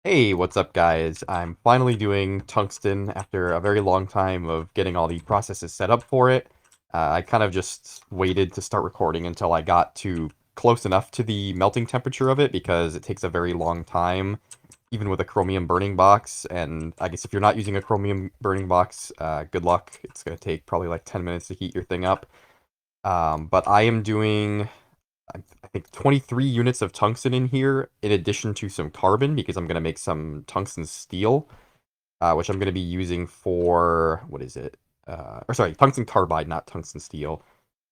Hey, what's up, guys? I'm finally doing tungsten after a very long time of getting all the processes set up for it. I kind of just waited to start recording until I got to close enough to the melting temperature of it because it takes a very long time, even with a chromium burning box. And I guess if you're not using a chromium burning box, good luck. It's going to take probably like 10 minutes to heat your thing up. But I am doing I think 23 units of tungsten in here, in addition to some carbon, because I'm going to make some tungsten steel, which I'm going to be using for, what is it? Or sorry, tungsten carbide, not tungsten steel.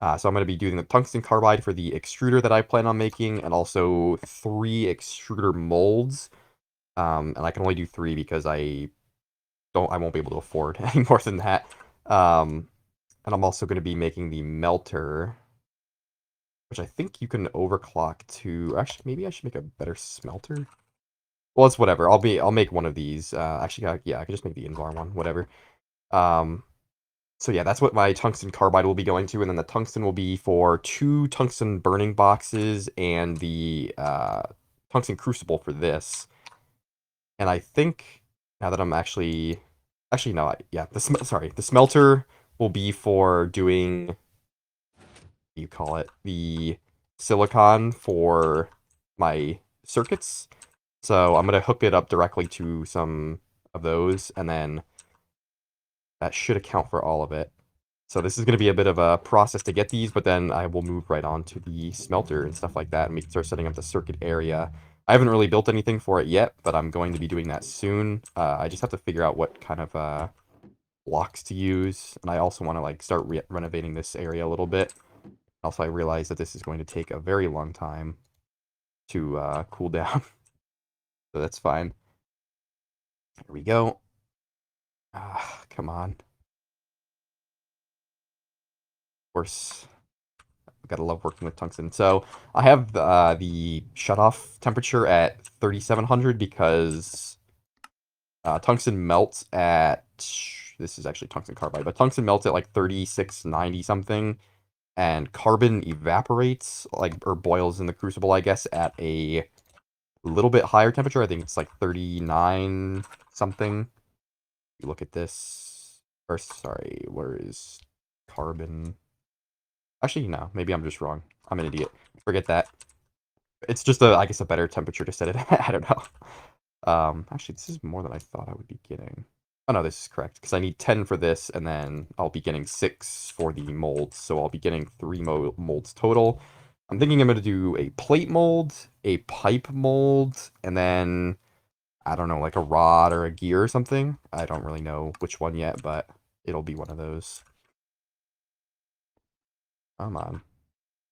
So I'm going to be doing the tungsten carbide for the extruder that I plan on making, and also 3 extruder molds. And I can only do 3 because I won't be able to afford any more than that. Um, and I'm also going to be making the melter, which I think you can overclock to. Actually, maybe I should make a better smelter. Well, it's whatever. I'll make one of these. Actually, yeah, I can just make the Invar one. Whatever. Um, so yeah, that's what my tungsten carbide will be going to, and then the tungsten will be for 2 tungsten burning boxes and the tungsten crucible for this. And I think now that I'm actually no, yeah, the smelter will be for doing you call it, the silicon for my circuits. So I'm going to hook it up directly to some of those, and then that should account for all of it. So this is going to be a bit of a process to get these, but then I will move right on to the smelter and stuff like that, and we can start setting up the circuit area. I haven't really built anything for it yet, but I'm going to be doing that soon. I just have to figure out what kind of blocks to use, and I also want to like start renovating this area a little bit. Also, I realize that this is going to take a very long time to cool down, so that's fine. Here we go. Ah, come on. Of course, gotta love working with tungsten. So I have the shutoff temperature at 3700 because tungsten melts at, this is actually tungsten carbide, but tungsten melts at like 3690 something, and carbon evaporates, like, or boils in the crucible, I guess, at a little bit higher temperature. I think it's like 39 something. You look at this, or sorry, where is carbon? Actually, no, maybe I'm just wrong. I'm an idiot. Forget that. It's just I guess a better temperature to set it at. I don't know. Actually, this is more than I thought I would be getting. Oh no, this is correct, because I need 10 for this, and then I'll be getting 6 for the molds, so I'll be getting 3 molds total. I'm thinking I'm going to do a plate mold, a pipe mold, and then I don't know, like a rod or a gear or something. I don't really know which one yet, but it'll be one of those. Come on.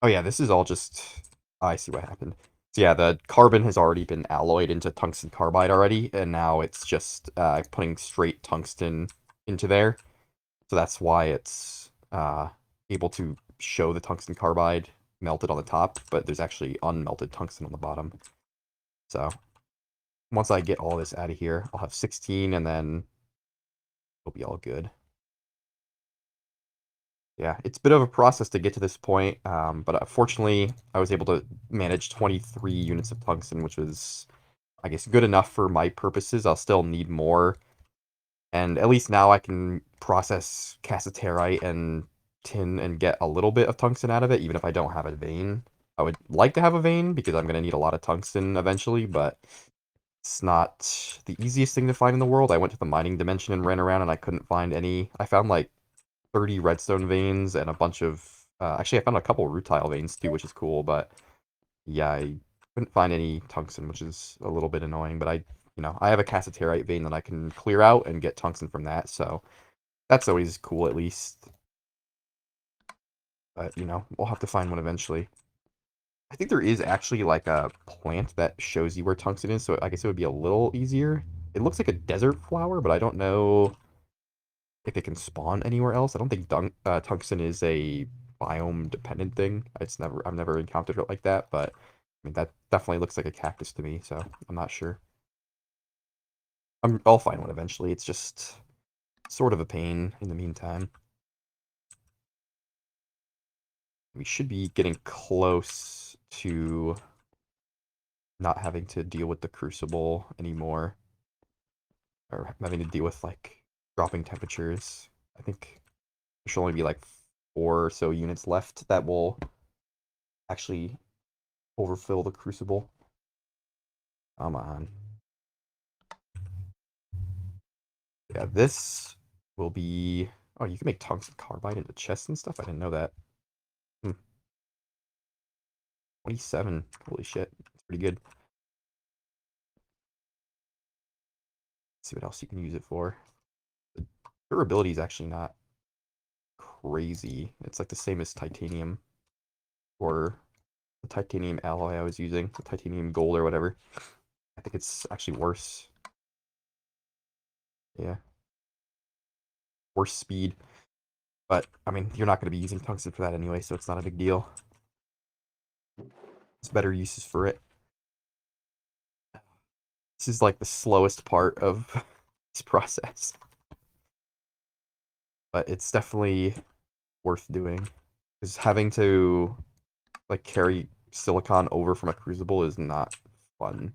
Oh yeah, this is all just... Oh, I see what happened. So yeah, the carbon has already been alloyed into tungsten carbide already, and now it's just putting straight tungsten into there. So that's why it's able to show the tungsten carbide melted on the top, but there's actually unmelted tungsten on the bottom. So once I get all this out of here, I'll have 16, and then it'll be all good. Yeah, it's a bit of a process to get to this point, but fortunately, I was able to manage 23 units of tungsten, which was, I guess, good enough for my purposes. I'll still need more, and at least now I can process cassiterite and tin and get a little bit of tungsten out of it, even if I don't have a vein. I would like to have a vein, because I'm going to need a lot of tungsten eventually, but it's not the easiest thing to find in the world. I went to the mining dimension and ran around, and I couldn't find any. I found, like, 30 redstone veins and a bunch of actually I found a couple rutile veins too, which is cool, but yeah, I couldn't find any tungsten, which is a little bit annoying, but I have a cassiterite vein that I can clear out and get tungsten from that, so that's always cool at least. But we'll have to find one eventually. I think there is actually like a plant that shows you where tungsten is, so I guess it would be a little easier. It looks like a desert flower, but I don't know if it can spawn anywhere else. I don't think tungsten is a biome dependent thing. I've never encountered it like that, but I mean that definitely looks like a cactus to me, so I'm not sure. I'll find one eventually. It's just sort of a pain in the meantime. We should be getting close to not having to deal with the crucible anymore, or having to deal with like dropping temperatures. I think there should only be like 4 or so units left that will actually overfill the crucible. Come on. Yeah, this will be... Oh, you can make tungsten carbide into chests and stuff? I didn't know that. 27. Holy shit. That's pretty good. Let's see what else you can use it for. The durability is actually not crazy. It's like the same as titanium, or the titanium alloy I was using, the titanium gold or whatever. I think it's actually worse. Yeah. Worse speed. But, I mean, you're not going to be using tungsten for that anyway, so it's not a big deal. There's better uses for it. This is like the slowest part of this process. But it's definitely worth doing. Because having to, like, carry silicon over from a crucible is not fun.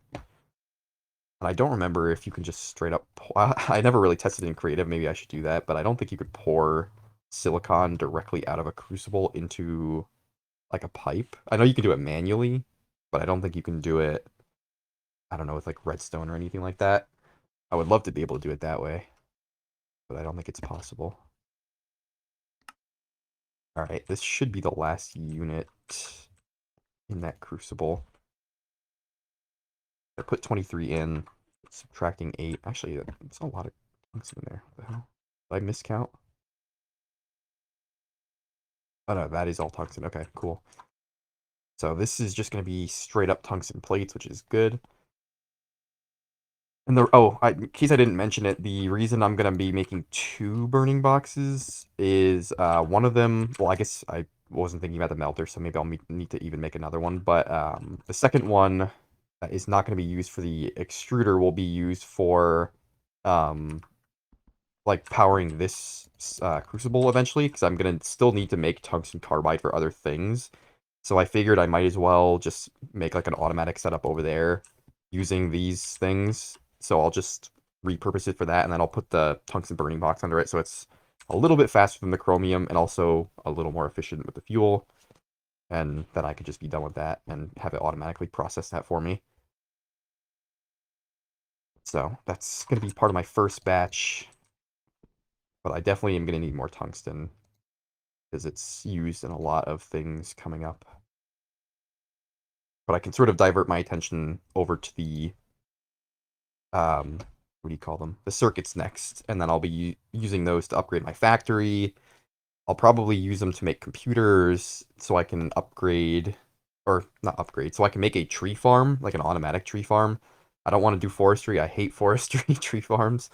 And I don't remember if you can just straight up I never really tested in creative, maybe I should do that, but I don't think you could pour silicon directly out of a crucible into like a pipe. I know you can do it manually, but I don't think you can do it, I don't know, with like redstone or anything like that. I would love to be able to do it that way, but I don't think it's possible. Alright, this should be the last unit in that crucible. I put 23 in, subtracting 8. Actually, that's a lot of tungsten in there. What the hell? Did I miscount? Oh no, that is all tungsten. Okay, cool. So this is just going to be straight up tungsten plates, which is good. And in case I didn't mention it, the reason I'm going to be making 2 burning boxes is one of them, well, I guess I wasn't thinking about the melter, so maybe I'll need to even make another one. But the second one is not going to be used for the extruder, will be used for um, like powering this crucible eventually, because I'm going to still need to make tungsten carbide for other things. So I figured I might as well just make like an automatic setup over there using these things. So I'll just repurpose it for that, and then I'll put the tungsten burning box under it, so it's a little bit faster than the chromium and also a little more efficient with the fuel. And then I could just be done with that and have it automatically process that for me. So that's going to be part of my first batch. But I definitely am going to need more tungsten, because it's used in a lot of things coming up. But I can sort of divert my attention over to the what do you call them? The circuits next, and then I'll be using those to upgrade my factory. I'll probably use them to make computers so I can upgrade, or not upgrade, so I can make a tree farm, like an automatic tree farm. I don't want to do forestry. I hate forestry tree farms.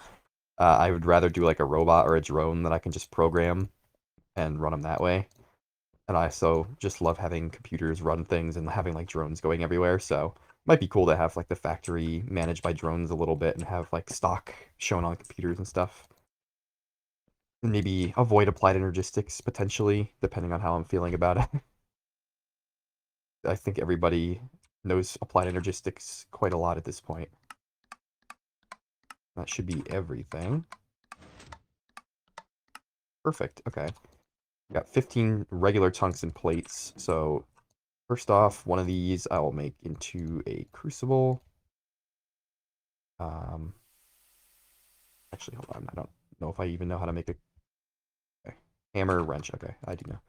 I would rather do like a robot or a drone that I can just program and run them that way. And I also just love having computers run things and having like drones going everywhere. So it might be cool to have like the factory managed by drones a little bit and have like stock shown on computers and stuff. And maybe avoid applied energistics potentially, depending on how I'm feeling about it. I think everybody knows applied energistics quite a lot at this point. That should be everything. Perfect. Okay. Got 15 regular tungsten plates. So first off, one of these I will make into a crucible. Actually, hold on. I don't know if I even know how to make a okay. Hammer wrench. Okay, I do know.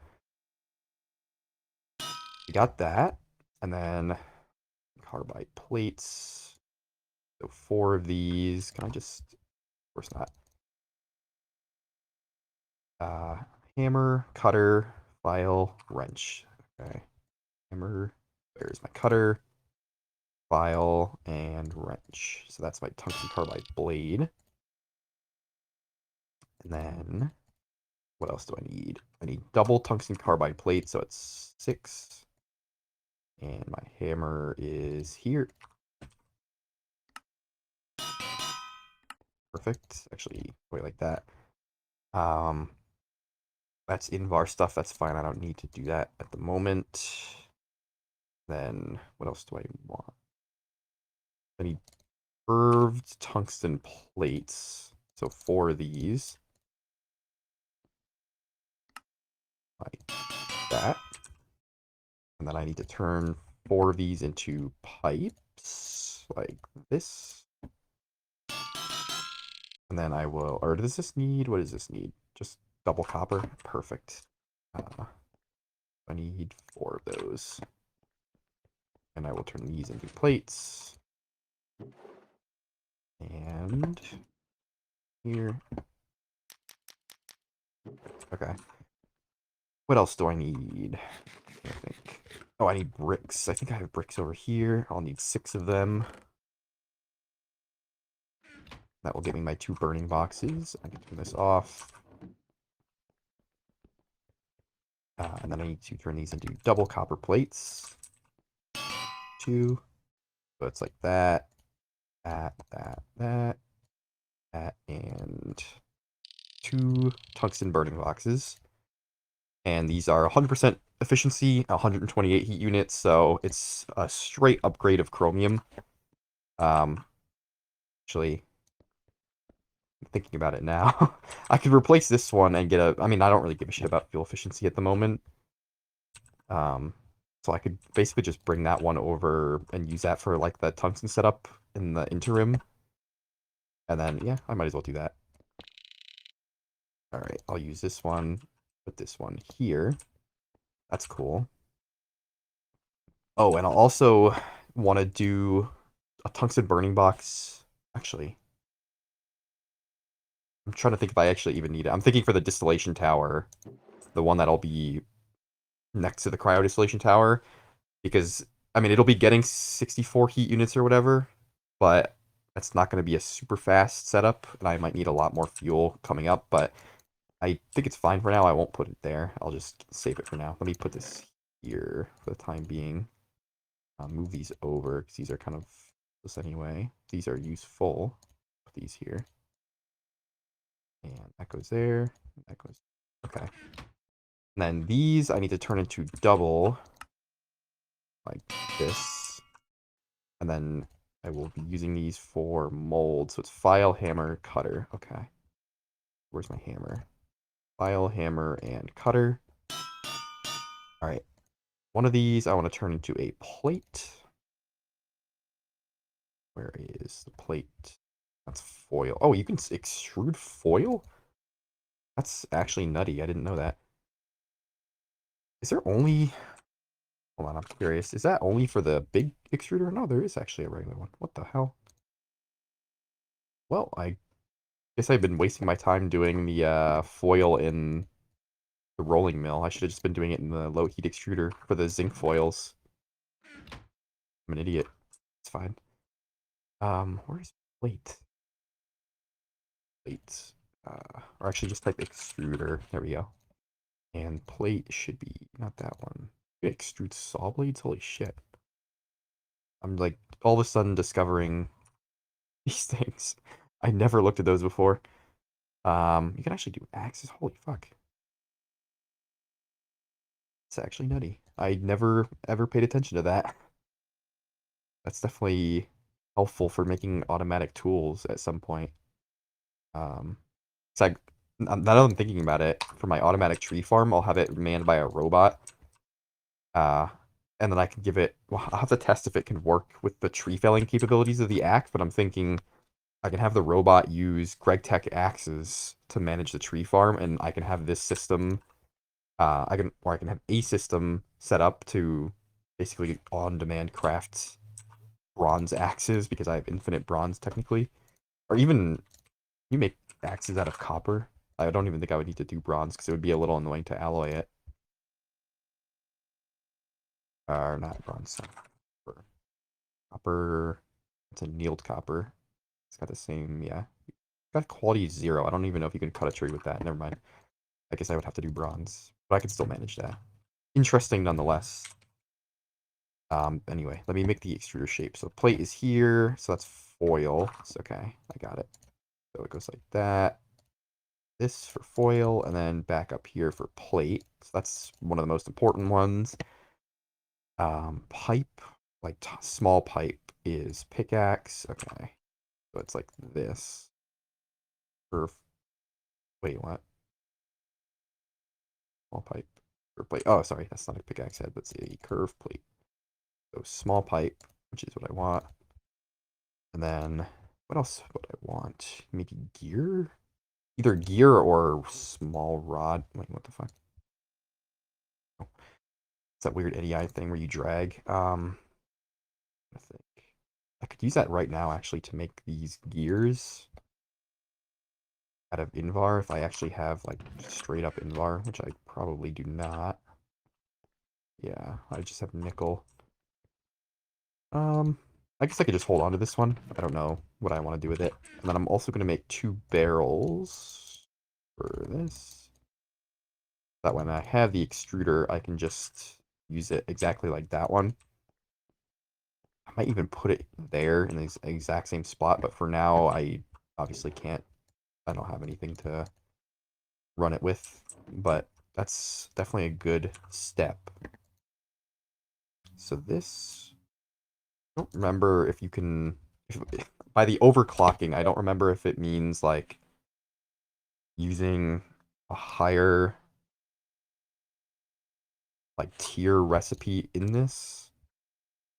We got that. And then carbide plates. So 4 of these. Can I just... Of course not. Uh, Hammer, cutter, file, wrench. Okay. Hammer. There's my cutter, file, and wrench. So that's my tungsten carbide blade. And then what else do I need? I need double tungsten carbide plate, so it's 6. And my hammer is here. Perfect. Actually, wait, like that. Um, that's Invar stuff. That's fine. I don't need to do that at the moment. Then what else do I want? I need curved tungsten plates. So 4 of these. Like that. And then I need to turn 4 of these into pipes. Like this. And then I will, or does this need, what does this need? Just double copper? Perfect. I need 4 of those. And I will turn these into plates. And here. Okay. What else do I need? I think. Oh, I need bricks. I think I have bricks over here. I'll need 6 of them. That will give me my 2 burning boxes. I can turn this off. And then I need to turn these into double copper plates. 2. So it's like that, that, and 2 tungsten burning boxes. And these are 100% efficiency, 128 heat units, so it's a straight upgrade of chromium. Actually, thinking about it now, I could replace this one and get a. I mean, I don't really give a shit about fuel efficiency at the moment. So I could basically just bring that one over and use that for like the tungsten setup in the interim. And then, yeah, I might as well do that. All right, I'll use this one, put this one here. That's cool. Oh, and I'll also want to do a tungsten burning box. Actually, I'm trying to think if I actually even need it. I'm thinking for the distillation tower, the one that'll be next to the cryo distillation tower, because, I mean, it'll be getting 64 heat units or whatever, but that's not going to be a super fast setup, and I might need a lot more fuel coming up, but I think it's fine for now. I won't put it there. I'll just save it for now. Let me put this here for the time being. Move these over, because these are kind of this anyway. These are useful. Put these here. And that goes there. That goes... Okay. And then these I need to turn into double. Like this. And then I will be using these for mold. So it's file, hammer, cutter. Okay. Where's my hammer? File, hammer, and cutter. Alright. One of these I want to turn into a plate. Where is the plate? That's foil. Oh, you can extrude foil? That's actually nutty. I didn't know that. Is there only... Hold on, I'm curious. Is that only for the big extruder? No, there is actually a regular one. What the hell? Well, I guess I've been wasting my time doing the foil in the rolling mill. I should have just been doing it in the low heat extruder for the zinc foils. I'm an idiot. It's fine. Where's plate? Plate. Or actually just type extruder. There we go. And plate should be not that one. You can extrude saw blades? Holy shit. I'm like all of a sudden discovering these things. I never looked at those before. You can actually do axes. Holy fuck. It's actually nutty. I never ever paid attention to that. That's definitely helpful for making automatic tools at some point. It's like, now that I'm thinking about it, for my automatic tree farm, I'll have it manned by a robot. Uh, and then I can give it, well, I'll have to test if it can work with the tree felling capabilities of the axe, but I'm thinking I can have the robot use GregTech axes to manage the tree farm, and I can have this system, I can have a system set up to basically on-demand craft bronze axes, because I have infinite bronze technically. Or even, you make axes out of copper. I don't even think I would need to do bronze, because it would be a little annoying to alloy it. Or not bronze, copper. Copper, it's a annealed copper. It's got the same, yeah. Got quality 0. I don't even know if you can cut a tree with that. Never mind. I guess I would have to do bronze, but I could still manage that. Interesting nonetheless. Anyway, let me make the extruder shape. So the plate is here, so that's foil. It's okay, I got it. So it goes like that. This for foil, and then back up here for plate. So that's one of the most important ones. Pipe. like small pipe is pickaxe. Okay, so it's like this. Curve. Wait, what? Small pipe. Curve plate. Oh, sorry, that's not a pickaxe head, but it's a curve plate. So small pipe, which is what I want. And then what else would I want? Maybe gear? Either gear or small rod. Wait, what the fuck? Oh, it's that weird Eddie Eye thing where you drag. I think I could use that right now actually to make these gears out of Invar if I actually have like straight up Invar, which I probably do not. Yeah, I just have nickel. I guess I could just hold on to this one. I don't know what I want to do with it. And then I'm also going to make 2 barrels for this. That when I have the extruder, I can just use it exactly like that one. I might even put it there in the exact same spot, but for now, I obviously can't. I don't have anything to run it with, but that's definitely a good step. So this, I don't remember if you can, by the overclocking, I don't remember if it means like using a higher like tier recipe in this.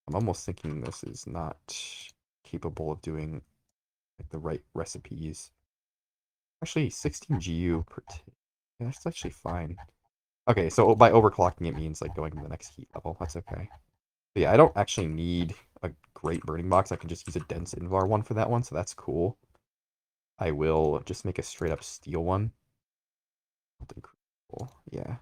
I'm almost thinking this is not capable of doing like the right recipes. Actually, 16 GU per yeah, that's actually fine. Okay, so by overclocking it means like going to the next heat level. That's okay. But yeah, I don't actually need a great burning box. I can just use a dense Invar one for that one, so that's cool. I will just make a straight up steel one. Something cool. Yeah.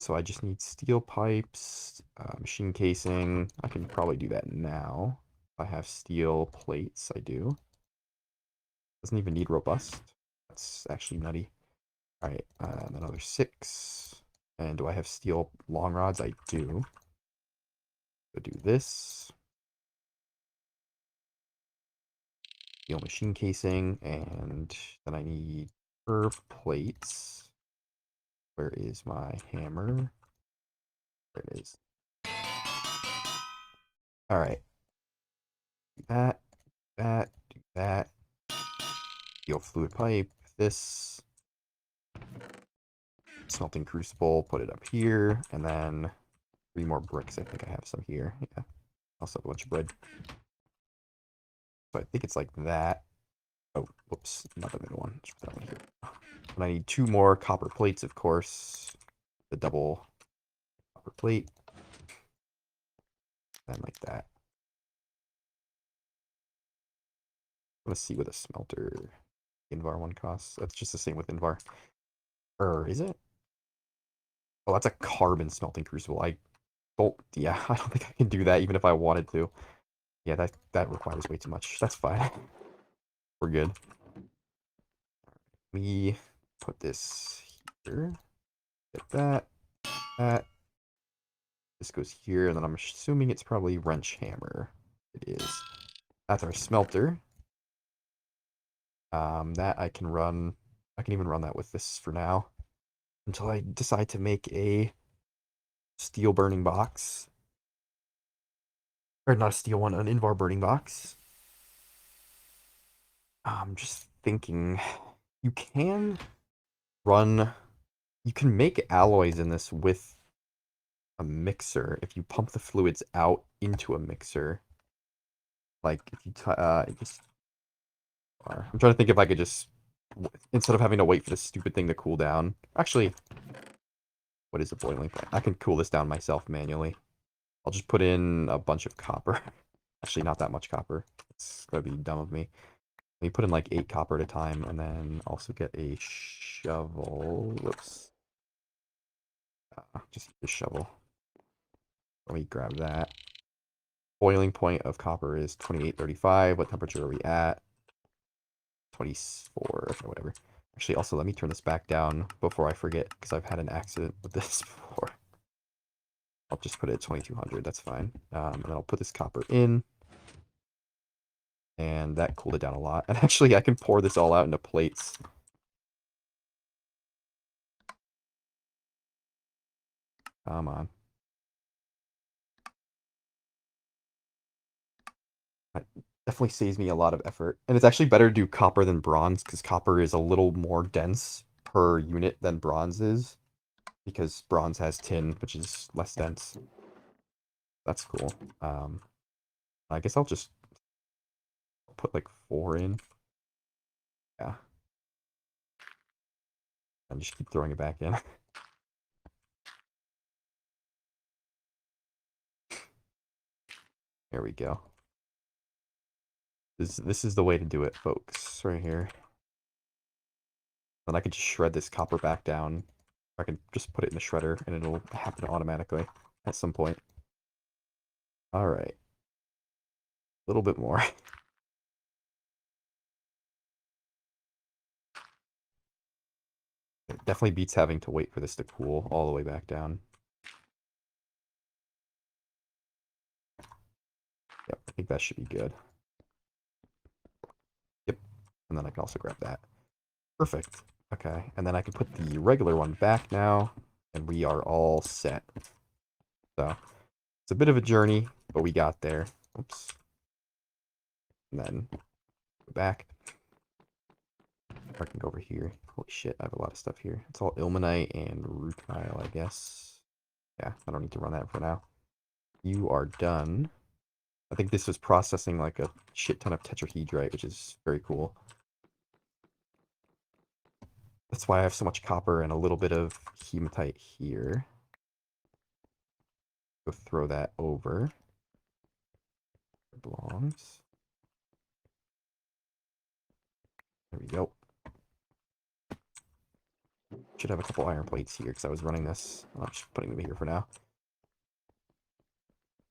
So I just need steel pipes, machine casing. I can probably do that now. If I have steel plates, I do. Doesn't even need robust. That's actually nutty. All right, another 6. And do I have steel long rods? I do. So do this. Steel machine casing, and then I need curved plates. Where is my hammer? There it is. All right. Do that, do that. Steel fluid pipe. This. Smelting crucible. Put it up here, and then 3 more bricks. I think I have some here. Yeah. Also have a bunch of bread. So I think it's like that. Oh, whoops. Not the middle one. Let's put that one here. And I need 2 more copper plates, of course. The double copper plate. And like that. Let's see what a smelter Invar one costs. That's just the same with Invar. Or is it? Oh, that's a carbon smelting crucible. I don't, yeah, I don't think I can do that even if I wanted to. Yeah, that requires way too much. That's fine. We're good. We put this here. Get that. That. This goes here, and then I'm assuming it's probably wrench hammer. It is. That's our smelter. That I can run. I can even run that with this for now until I decide to make a steel burning box. Or not a steel one, an Invar burning box. I'm just thinking, you can run, you can make alloys in this with a mixer if you pump the fluids out into a mixer. Like if you just, I'm trying to think if I could just, instead of having to wait for this stupid thing to cool down. Actually, what is a boiling point? I can cool this down myself manually. I'll just put in a bunch of copper. Actually, not that much copper. It's gonna be dumb of me. Let me put in like 8 copper at a time, and then also get a shovel. Whoops. Just a shovel. Let me grab that. Boiling point of copper is 2835. What temperature are we at? 24. Okay, whatever. Actually, also, let me turn this back down before I forget, because I've had an accident with this before. I'll just put it at 2200. That's fine. And then I'll put this copper in. And that cooled it down a lot. And actually, I can pour this all out into plates. Come on. Definitely saves me a lot of effort. And it's actually better to do copper than bronze, because copper is a little more dense per unit than bronze is, because bronze has tin, which is less dense. That's cool. I guess I'll just put like 4 in. Yeah. And just keep throwing it back in. There we go. This is the way to do it, folks, right here. Then I can just shred this copper back down. I can just put it in the shredder, and it'll happen automatically at some point. All right. A little bit more. It definitely beats having to wait for this to cool all the way back down. Yep, I think that should be good. Yep. And then I can also grab that. Perfect. Okay, and then I can put the regular one back now, and we are all set. So, it's a bit of a journey, but we got there. Oops. And then go back. I can go over here. Holy shit, I have a lot of stuff here. It's all ilmenite and rutile, I guess. Yeah, I don't need to run that for now. You are done. I think this was processing like a shit ton of tetrahedrite, which is very cool. That's why I have so much copper and a little bit of hematite here. Go throw that over. It belongs. There we go. Should have a couple iron plates here because I was running this. I'm just putting them here for now.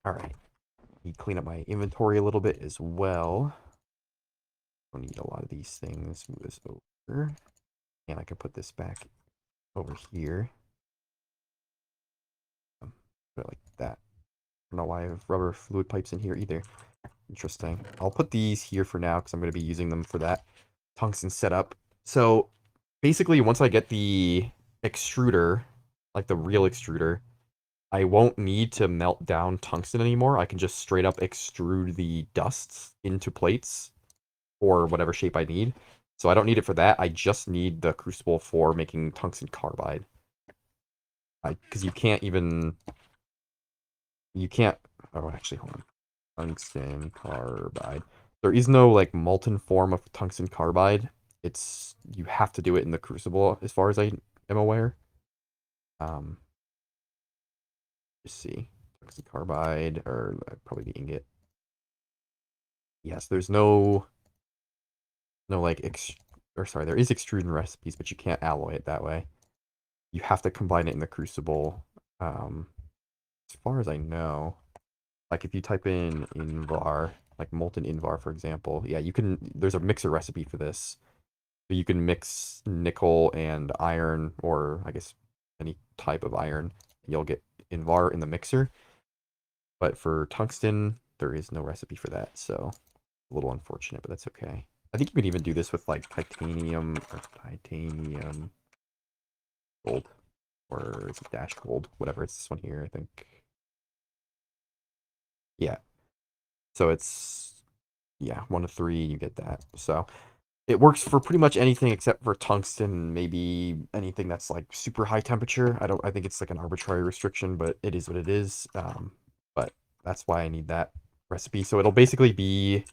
Alright. Need to clean up my inventory a little bit as well. Don't need a lot of these things. Move this over. And I can put this back over here. Put it like that. I don't know why I have rubber fluid pipes in here either. Interesting. I'll put these here for now because I'm going to be using them for that tungsten setup. So basically, once I get the extruder, like the real extruder, I won't need to melt down tungsten anymore. I can just straight up extrude the dusts into plates or whatever shape I need. So I don't need it for that. I just need the crucible for making tungsten carbide. Because you can't, oh, actually, hold on. Tungsten carbide. There is no, like, molten form of tungsten carbide. You have to do it in the crucible, as far as I am aware. Um, let's see. Tungsten carbide, or probably the ingot. Yes, there's no, like, or sorry, there is extrusion recipes, but you can't alloy it that way. You have to combine it in the crucible. As far as I know, like, if you type in Invar, like molten Invar, for example, yeah, there's a mixer recipe for this. So you can mix nickel and iron, or I guess any type of iron. You'll get Invar in the mixer. But for tungsten, there is no recipe for that, so a little unfortunate, but that's okay. I think you could even do this with like titanium gold, or is it dash gold? Whatever, it's this one here, I think. Yeah. So yeah, 1 to 3, you get that. So it works for pretty much anything except for tungsten, maybe anything that's like super high temperature. I think it's like an arbitrary restriction, but it is what it is. But that's why I need that recipe. So it'll basically be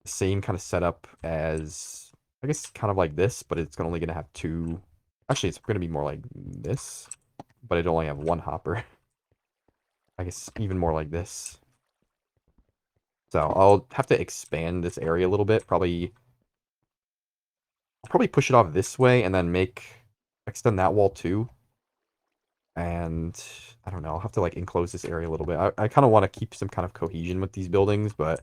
the same kind of setup as, I guess, kind of like this, but it's only gonna have 2. Actually, it's gonna be more like this, but it only have 1 hopper. I guess even more like this. So I'll have to expand this area a little bit, I'll probably push it off this way and then extend that wall too. And I don't know, I'll have to like enclose this area a little bit. I kind of want to keep some kind of cohesion with these buildings, but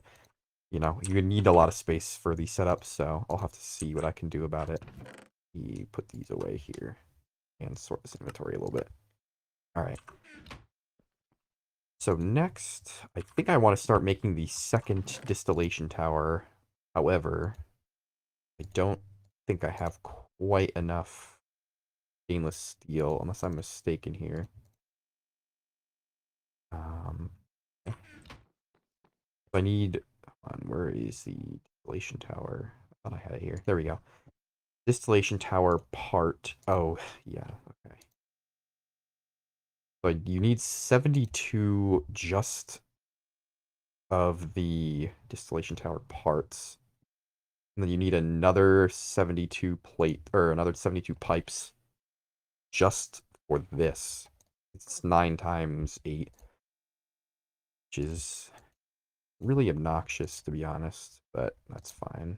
you know, you need a lot of space for these setups, so I'll have to see what I can do about it. You put these away here and sort this inventory a little bit. All right. So next, I think I want to start making the second distillation tower. However, I don't think I have quite enough stainless steel, unless I'm mistaken here. Um, I need Where is the distillation tower? I thought I had it here. There we go. Distillation tower part. Oh, yeah. Okay. But you need 72 just of the distillation tower parts. And then you need another 72 plate, or another 72 pipes just for this. It's 9 times 8, which is really obnoxious, to be honest, but that's fine.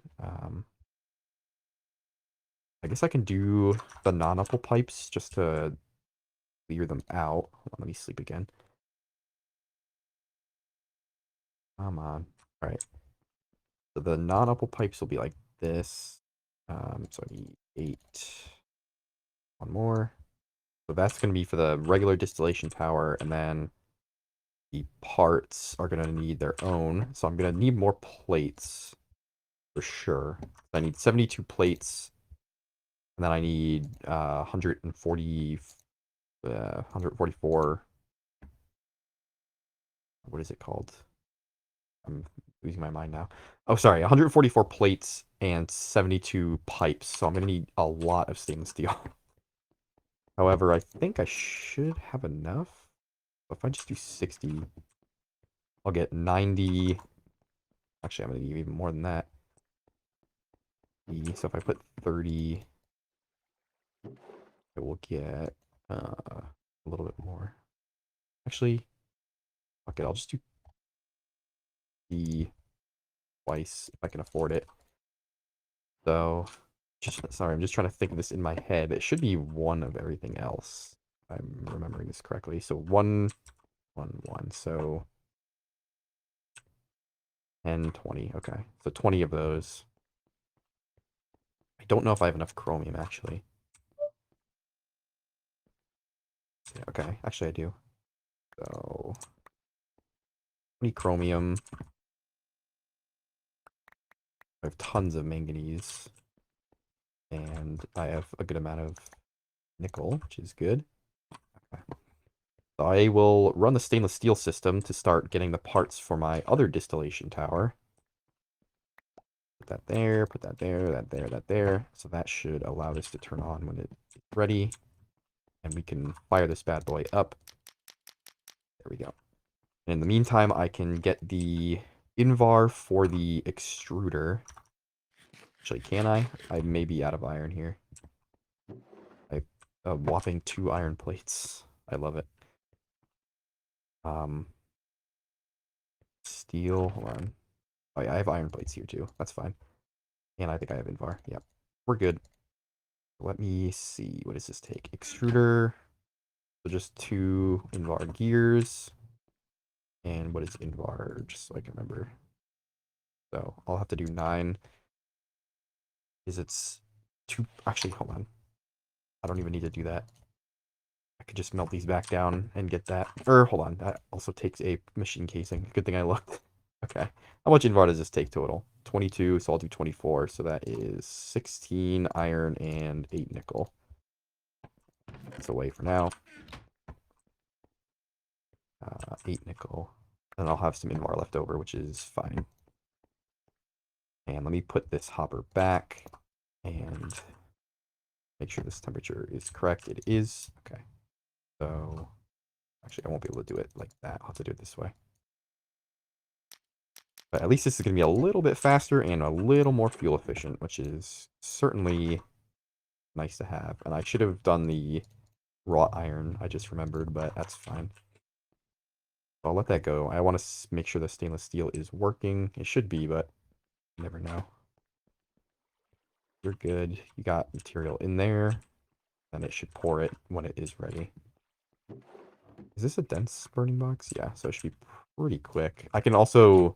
I guess I can do the non-opal pipes just to clear them out. Hold on, let me sleep again. Come on. All right. So the non-opal pipes will be like this. So I need 8. One more. So that's going to be for the regular distillation tower, and then the parts are going to need their own. So I'm going to need more plates for sure. I need 72 plates, and then I need 144. What is it called? I'm losing my mind now. Oh, sorry, 144 plates and 72 pipes. So I'm going to need a lot of stainless steel. However, I think I should have enough. If I just do 60, I'll get 90. Actually, I'm going to need even more than that. So if I put 30, it will get a little bit more. Actually, fuck it, I'll just do the twice if I can afford it. So, sorry, I'm just trying to think of this in my head. It should be 1 of everything else, if I'm remembering this correctly. So 1, 1, 1. So 10, 20. Okay, so 20 of those. I don't know if I have enough chromium, actually. Yeah, okay, actually I do. So 20 chromium. I have tons of manganese. And I have a good amount of nickel, which is good. Okay. So I will run the stainless steel system to start getting the parts for my other distillation tower. Put that there, put that there, that there, that there. So that should allow this to turn on when it's ready. And we can fire this bad boy up. There we go. And in the meantime, I can get the Invar for the extruder. Actually, can I? I may be out of iron here. I have a whopping 2 iron plates. I love it. Steel, hold on. Oh yeah, I have iron plates here too. That's fine. And I think I have Invar. Yep. We're good. Let me see. What does this take? Extruder. So just 2 Invar gears. And what is Invar? Just so I can remember. So I'll have to do 9. It's 2. Actually, hold on. I don't even need to do that. I could just melt these back down and get that. Or hold on. That also takes a machine casing. Good thing I looked. Okay. How much Invar does this take total? 22, so I'll do 24. So that is 16 iron and 8 nickel. That's away for now. 8 nickel. And I'll have some Invar left over, which is fine. And let me put this hopper back and make sure this temperature is correct. It is. Okay. So, actually, I won't be able to do it like that. I'll have to do it this way. But at least this is going to be a little bit faster and a little more fuel efficient, which is certainly nice to have. And I should have done the wrought iron, I just remembered, but that's fine. I'll let that go. I want to make sure the stainless steel is working. It should be, but you never know. You're good. You got material in there. And it should pour it when it is ready. Is this a dense burning box? Yeah, so it should be pretty quick. I can also...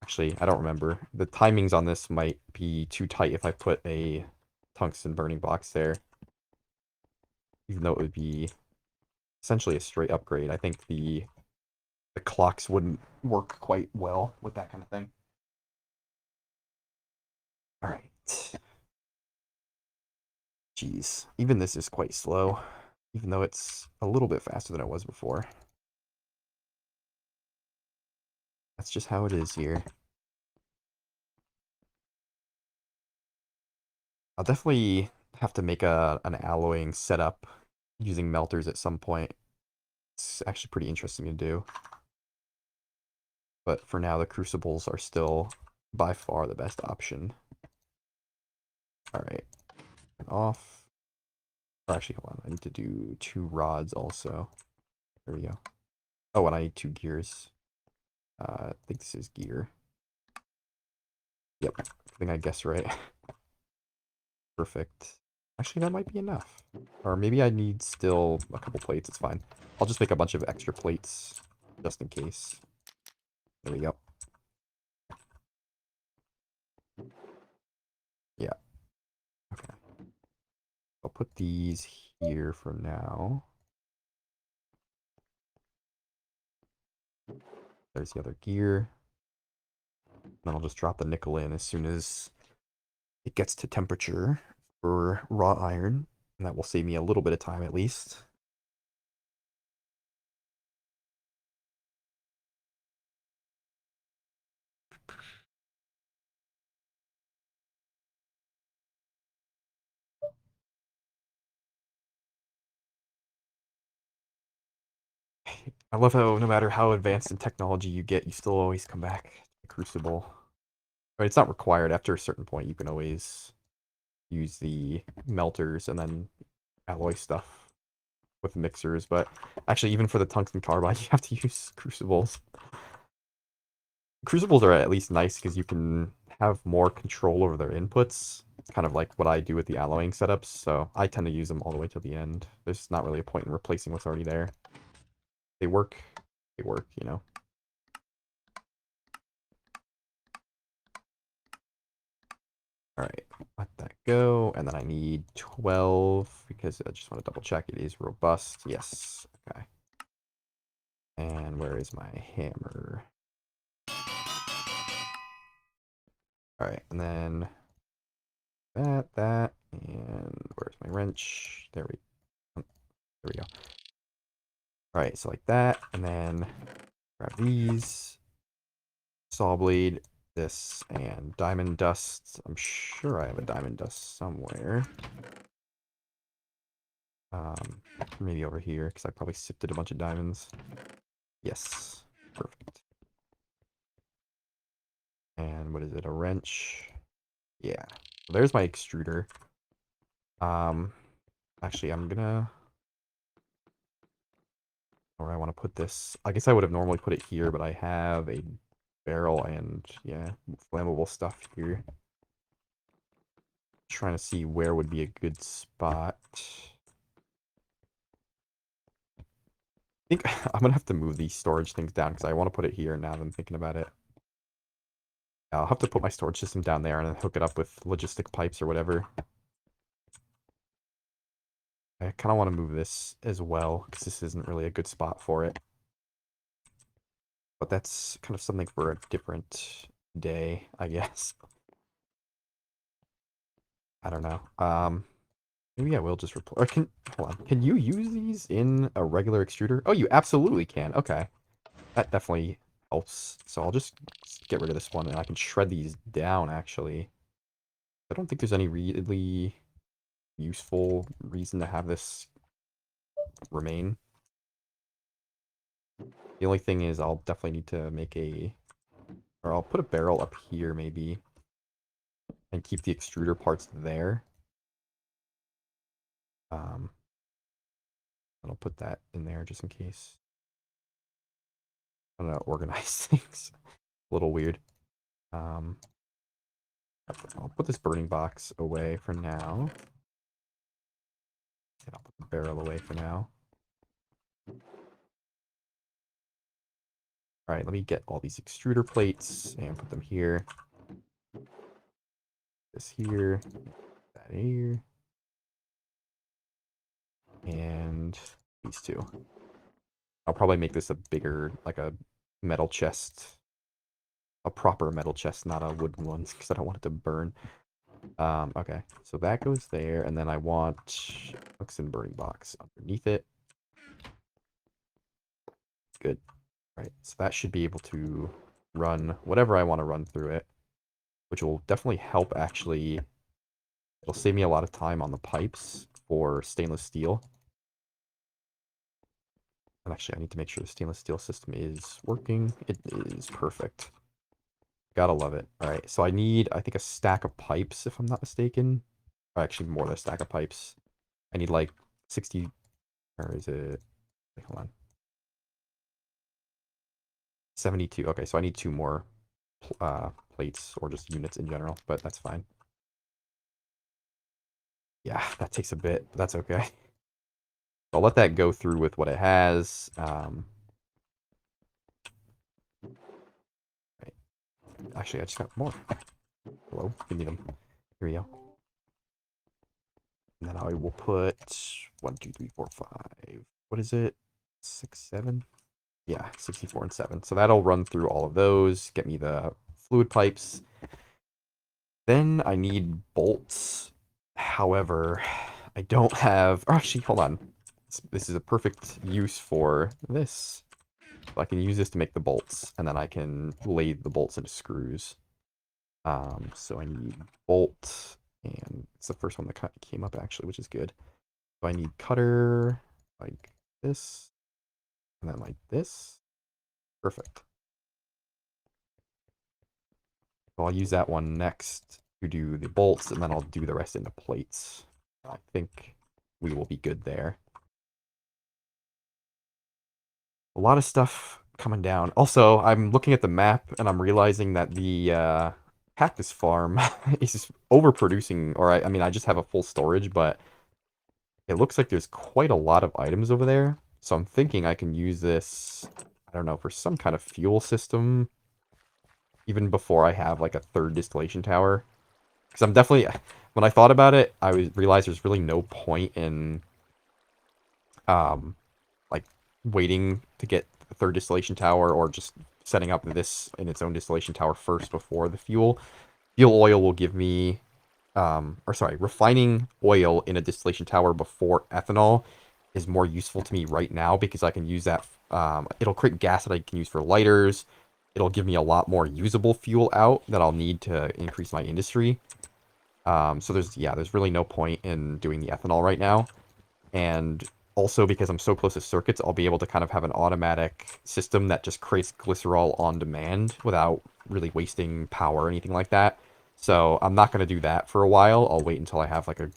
Actually, I don't remember. The timings on this might be too tight if I put a tungsten burning box there. Even though it would be essentially a straight upgrade. I think the clocks wouldn't work quite well with that kind of thing. All right. Jeez, even this is quite slow, even though it's a little bit faster than it was before. That's just how it is here. I'll definitely have to make an alloying setup using melters at some point. It's actually pretty interesting to do. But for now, the crucibles are still by far the best option. All right, off. Or actually, hold on. I need to do 2 rods also. There we go. Oh, and I need 2 gears. I think this is gear. Yep, I think I guessed right. Perfect. Actually, that might be enough. Or maybe I need still a couple plates. It's fine. I'll just make a bunch of extra plates just in case. There we go. Yeah. Okay. I'll put these here for now. There's the other gear. Then I'll just drop the nickel in as soon as it gets to temperature for raw iron. And that will save me a little bit of time at least. I love how no matter how advanced in technology you get, you still always come back to the Crucible. But it's not required. After a certain point, you can always use the melters and then alloy stuff with mixers. But actually, even for the tungsten carbide, you have to use crucibles. Crucibles are at least nice because you can have more control over their inputs. It's kind of like what I do with the alloying setups, so I tend to use them all the way to the end. There's not really a point in replacing what's already there. They work, you know. All right, let that go, and then I need 12 because I just want to double check it is robust. Yes, okay. And where is my hammer? All right, and then that, and where's my wrench? There we go. All right, so like that, and then grab these, saw blade, this, and diamond dust. I'm sure I have a diamond dust somewhere. Maybe over here, because I probably sifted a bunch of diamonds. Yes, perfect. And what is it, a wrench? Yeah, there's my extruder. Actually, I'm gonna... Where I want to put this. I guess I would have normally put it here, but I have a barrel and, yeah, flammable stuff here. Trying to see where would be a good spot. I think I'm gonna have to move these storage things down because I want to put it here now that I'm thinking about it. I'll have to put my storage system down there and then hook it up with logistic pipes or whatever. I kind of want to move this as well because this isn't really a good spot for it. But that's kind of something for a different day, I guess. I don't know. Maybe I will just replace. Or hold on? Can you use these in a regular extruder? Oh, you absolutely can. Okay, that definitely helps. So I'll just get rid of this one, and I can shred these down. Actually, I don't think there's any really useful reason to have this remain. The only thing is, I'll definitely need to make or I'll put a barrel up here maybe, and keep the extruder parts there. Um, and I'll put that in there just in case. I don't know, organize things. A little weird. Um, I'll put this burning box away for now. And I'll put the barrel away for now. All right, let me get all these extruder plates and put them here. This here, that here, and these two. I'll probably make this a bigger, like a metal chest, a proper metal chest, not a wooden one, because I don't want it to burn. Okay, so that goes there, and then I want tungsten burning box underneath it. Good. All right, so that should be able to run whatever I want to run through it, which will definitely help actually It'll save me a lot of time on the pipes for stainless steel. And actually, I need to make sure the stainless steel system is working. It is perfect. Gotta love it. All right, so I need, I think, a stack of pipes, if I'm not mistaken. Or actually, more than a stack of pipes. I need like 60, or is it, wait, hold on. 72. Okay, so I need 2 more plates, or just units in general, but that's fine. Yeah, that takes a bit, but that's okay. I'll let that go through with what it has. Right. Actually, I just got more. Hello, give me them. Here we go. And then I will put 1, 2, 3, 4, 5. What is it? 6, 7? Yeah, 64 and 7. So that'll run through all of those, get me the fluid pipes. Then I need bolts. However, I don't have... Oh, actually, hold on. This is a perfect use for this. So I can use this to make the bolts, and then I can lay the bolts into screws. So I need bolt, and it's the first one that came up, actually, which is good. So I need cutter, like this, and then like this. Perfect. So I'll use that one next to do the bolts, and then I'll do the rest into plates. I think we will be good there. A lot of stuff coming down. Also, I'm looking at the map, and I'm realizing that the cactus farm is overproducing, or I mean, I just have a full storage, but it looks like there's quite a lot of items over there. So I'm thinking I can use this, I don't know, for some kind of fuel system, even before I have like a 3rd distillation tower. Because I'm definitely, when I thought about it, realized there's really no point in, like, waiting to get the 3rd distillation tower, or just setting up this in its own distillation tower first before the fuel. Fuel oil will give me, or sorry, refining oil in a distillation tower before ethanol is more useful to me right now, because I can use that. It'll create gas that I can use for lighters. It'll give me a lot more usable fuel out that I'll need to increase my industry. So there's really no point in doing the ethanol right now. And also, because I'm so close to circuits, I'll be able to kind of have an automatic system that just creates glycerol on demand without really wasting power or anything like that. So I'm not going to do that for a while. I'll wait until I have like a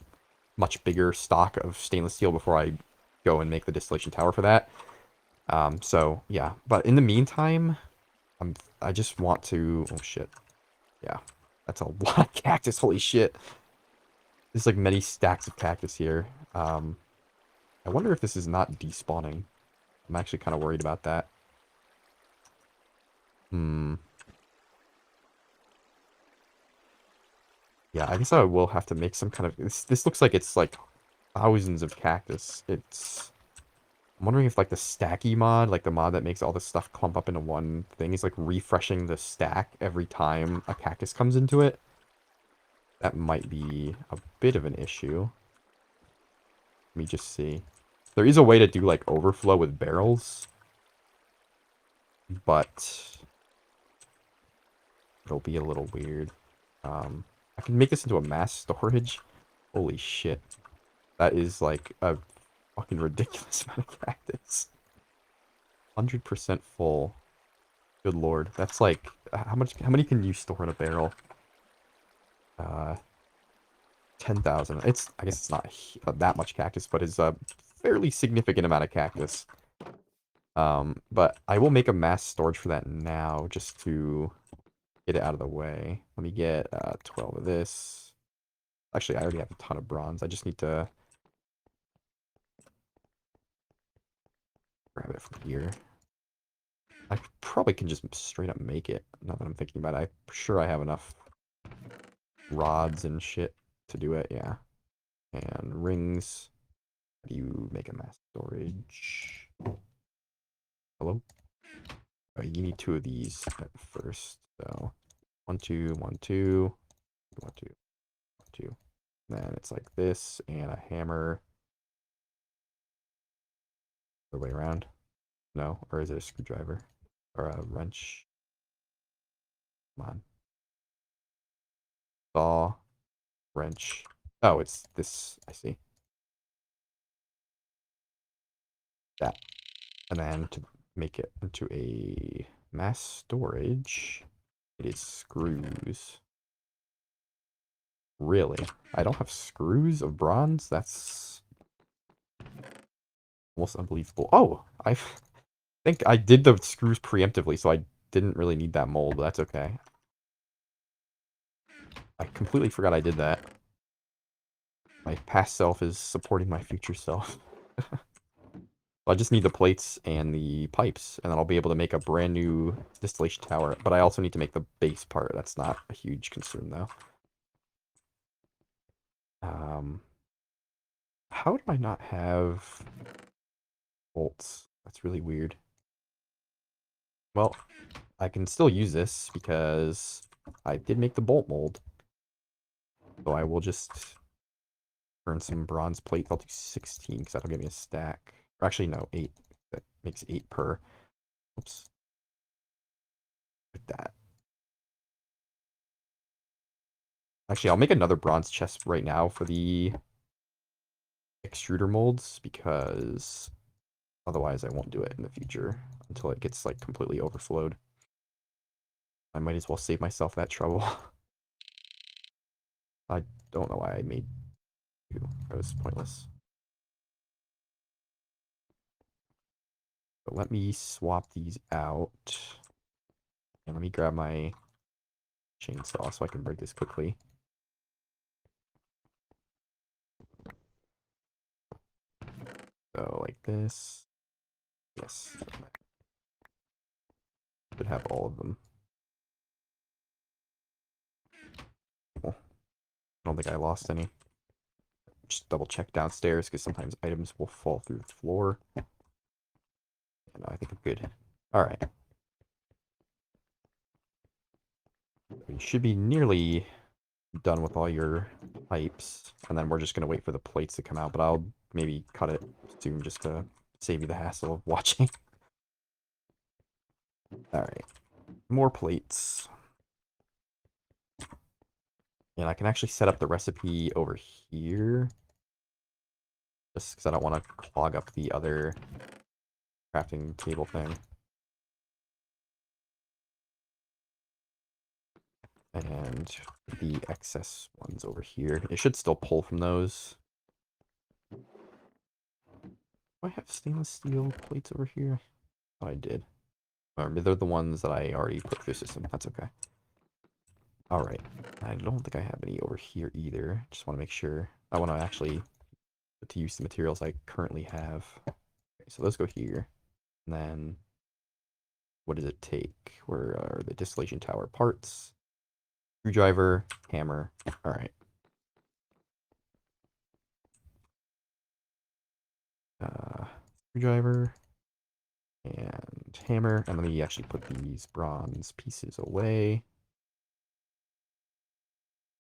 much bigger stock of stainless steel before I go and make the distillation tower for that. So yeah, but in the meantime, I just want to... Oh shit. Yeah, that's a lot of cactus. Holy shit. There's like many stacks of cactus here. I wonder if this is not despawning. I'm actually kind of worried about that. Hmm. Yeah, I guess I will have to make some kind of... This looks like it's like thousands of cactus. I'm wondering if like the stacky mod, like the mod that makes all this stuff clump up into one thing, is like refreshing the stack every time a cactus comes into it. That might be a bit of an issue. Let me just see. There is a way to do like overflow with barrels, but it'll be a little weird. I can make this into a mass storage. Holy shit. That is like a fucking ridiculous amount of cactus. 100% full. Good lord. That's like, how many can you store in a barrel? 10,000. I guess it's not that much cactus, but it's a fairly significant amount of cactus. But I will make a mass storage for that now, just to get it out of the way. Let me get 12 of this. Actually, I already have a ton of bronze. I just need to grab it from here. I probably can just straight up make it, now that I'm thinking about it. I'm sure I have enough rods and shit to do it, yeah. And rings. How do you make a mass storage? Hello? Oh, you need 2 of these at first, so 1, 2, 1, 2, 1, 2, 1, 2. Then it's like this, and a hammer. The way around? No, or is it a screwdriver? Or a wrench? Come on. Saw, wrench. Oh, it's this. I see. That. And then to make it into a mass storage, it is screws. Really? I don't have screws of bronze? That's almost unbelievable. Oh, I think I did the screws preemptively, so I didn't really need that mold, but that's okay. I completely forgot I did that. My past self is supporting my future self. I just need the plates and the pipes, and then I'll be able to make a brand new distillation tower. But I also need to make the base part. That's not a huge concern, though. How do I not have bolts? That's really weird. Well, I can still use this because I did make the bolt mold. So I will just burn some bronze plate. I'll do 16 because that'll give me a stack. Or actually, no, 8. That makes 8 per. Oops. Like that. Actually, I'll make another bronze chest right now for the extruder molds because otherwise I won't do it in the future until it gets like completely overflowed. I might as well save myself that trouble. I don't know why I made you. That was pointless. But let me swap these out. And let me grab my chainsaw so I can break this quickly. So like this. Yes. Should have all of them. Cool. I don't think I lost any. Just double check downstairs because sometimes items will fall through the floor. And I think I'm good. Alright. You should be nearly done with all your pipes. And then we're just going to wait for the plates to come out. But I'll maybe cut it soon just to save you the hassle of watching. Alright. More plates. And I can actually set up the recipe over here. Just because I don't want to clog up the other crafting table thing. And the excess ones over here. It should still pull from those. Do I have stainless steel plates over here? Oh, I did. Or they're the ones that I already put through the system. That's okay. Alright. I don't think I have any over here either. Just want to make sure. I want to actually put to use the materials I currently have. Okay, so let's go here. And then what does it take? Where are the distillation tower parts? Screwdriver, hammer. Alright. Screwdriver and hammer. And let me actually put these bronze pieces away.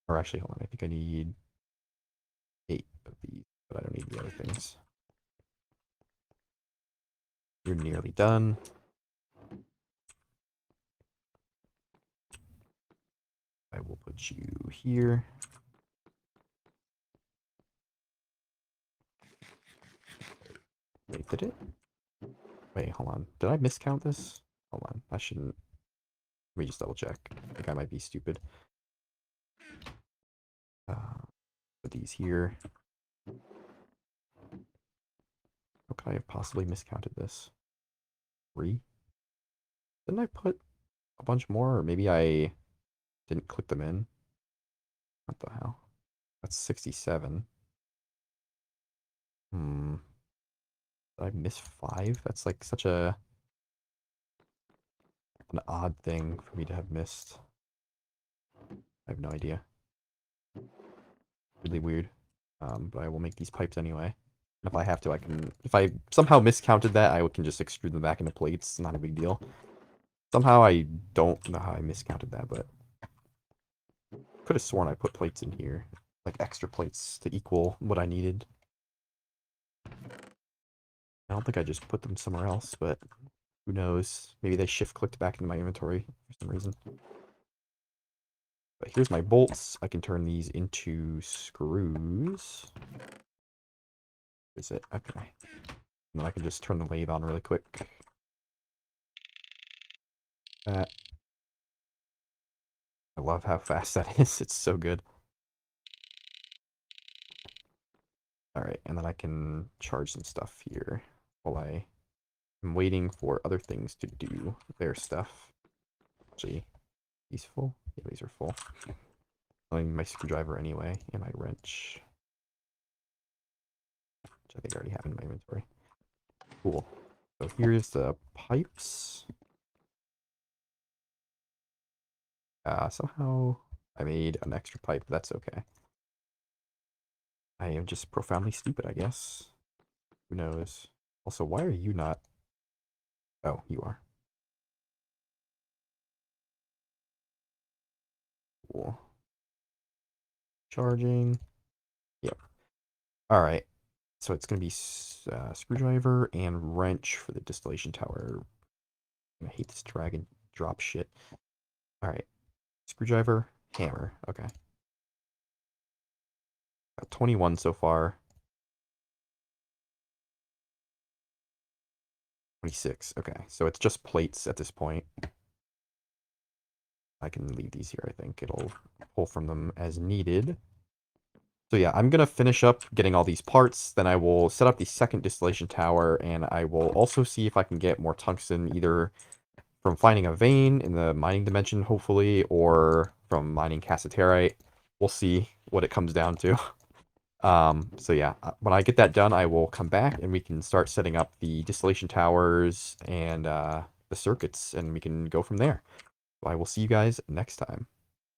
Or actually, hold on. I think I need 8 of these, but I don't need the other things. You're nearly done. I will put you here. Wait, did it? Wait, hold on. Did I miscount this? Hold on. I shouldn't. Let me just double check. I think I might be stupid. Put these here. How could I have possibly miscounted this? 3? Didn't I put a bunch more? Or maybe I didn't click them in? What the hell? That's 67. Hmm. Did I miss 5? That's like such an odd thing for me to have missed. I have no idea. Really weird. But I will make these pipes anyway. If I have to, I can... If I somehow miscounted that, I can just extrude them back into plates. It's not a big deal. Somehow I don't know how I miscounted that, but... Could have sworn I put plates in here. Like extra plates to equal what I needed. I don't think I just put them somewhere else, but... Who knows? Maybe they shift-clicked back into my inventory for some reason. But here's my bolts. I can turn these into screws. Is it? Okay. And then I can just turn the lathe on really quick. I love how fast that is. It's so good. Alright, and then I can charge some stuff here while I am waiting for other things to do their stuff. Actually, these full? Yeah, these are full. I need my screwdriver anyway, and my wrench. Which I think I already have in my inventory. Cool. So here's the pipes. Somehow I made an extra pipe. That's okay. I am just profoundly stupid, I guess. Who knows? Also, why are you not? Oh, you are. Cool. Charging. Yep. All right. So it's going to be screwdriver and wrench for the distillation tower. I hate this drag and drop shit. All right. Screwdriver, hammer. Okay. Got 21 so far. 26. Okay. So it's just plates at this point. I can leave these here, I think. It'll pull from them as needed. So yeah, I'm going to finish up getting all these parts. Then I will set up the second distillation tower, and I will also see if I can get more tungsten, either from finding a vein in the mining dimension, hopefully, or from mining cassiterite. We'll see what it comes down to. So yeah, when I get that done, I will come back and we can start setting up the distillation towers and the circuits, and we can go from there. So I will see you guys next time.